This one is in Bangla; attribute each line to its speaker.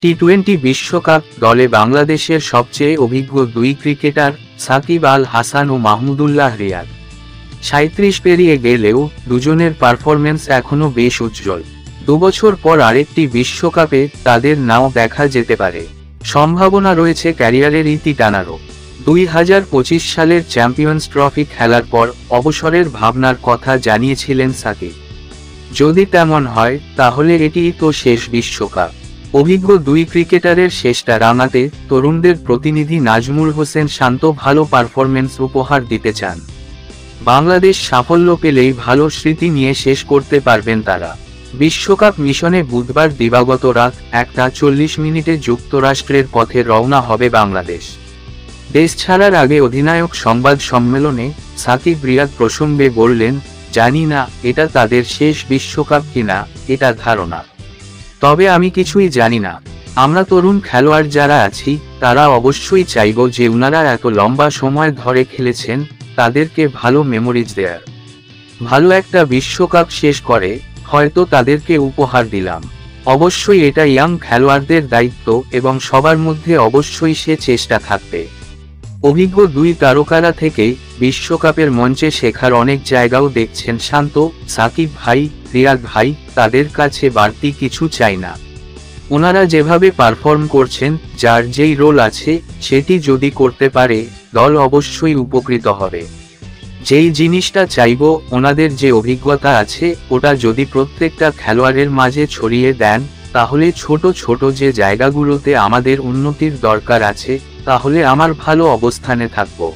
Speaker 1: টি-20 বিশ্বকাপ দলে বাংলাদেশের সবচেয়ে অভিজ্ঞ দুই ক্রিকেটার সাকিব আল হাসান ও মাহমুদুল্লাহ রিয়াদ। ৩৭ পেরিয়ে গেলেও দুজনের পারফরম্যান্স এখনও বেশ উজ্জ্বল। দুবছর পর আরেকটি বিশ্বকাপে তাদের নাও দেখা যেতে পারে। সম্ভাবনা রয়েছে ক্যারিয়ারের ইতি টানারও। ২০২৫ সালের চ্যাম্পিয়ন্স ট্রফি খেলার পর অবসরের ভাবনার কথা জানিয়েছিলেন সাকিব। যদি তেমন হয় তাহলে এটিই তো শেষ বিশ্বকাপ। অভিজ্ঞ দুই ক্রিকেটারের শেষটা রাঙাতে তরুণদের প্রতিনিধি নাজমুল হোসেন শান্ত ভালো পারফরম্যান্স উপহার দিতে চান। বাংলাদেশ সাফল্য পেলেই ভালো স্মৃতি নিয়ে শেষ করতে পারবেন তারা। বিশ্বকাপ মিশনে বুধবার দিবাগত রাত ১টা ৪০ যুক্তরাষ্ট্রের পথে রওনা হবে বাংলাদেশ। দেশ ছাড়ার আগে অধিনায়ক সংবাদ সম্মেলনে সাকিব রিয়াদ প্রসঙ্গে বললেন, জানি না এটা তাদের শেষ বিশ্বকাপ কিনা, এটা ধারণা। তবে আমি কিছুই জানি না। আমরা তরুণ খেলোয়াড় যারা আছি তারা অবশ্যই চাইব যে উনারা এত লম্বা সময় ধরে খেলেছেন, তাদেরকে ভালো মেমোরিজ দেয়ার। ভালো একটা বিশ্বকাপ শেষ করে হয়তো তাদেরকে উপহার দিলাম। অবশ্যই এটা ইয়াং খেলোয়াড়দের দায়িত্ব এবং সবার মধ্যে অবশ্যই সে চেষ্টা থাকবে। অভিজ্ঞ দুই তারকারা থেকে বিশ্বকাপের মঞ্চে শেখার অনেক জায়গাও দেখছেন শান্ত। সাকিব ভাই, রিয়াদ ভাই, তাদের কাছে বাড়তি কিছু চাই না। ওনারা যেভাবে পারফর্ম করছেন, যার যেই রোল আছে সেটি যদি করতে পারে দল অবশ্যই উপকৃত হবে। যেই জিনিসটা চাইব, ওনাদের যে অভিজ্ঞতা আছে ওটা যদি প্রত্যেকটা খেলোয়াড়ের মাঝে ছড়িয়ে দেন, তাহলে ছোট ছোট যে জায়গাগুলোতে আমাদের উন্নতির দরকার আছে তাহলে আমার ভালো অবস্থানে থাকবো।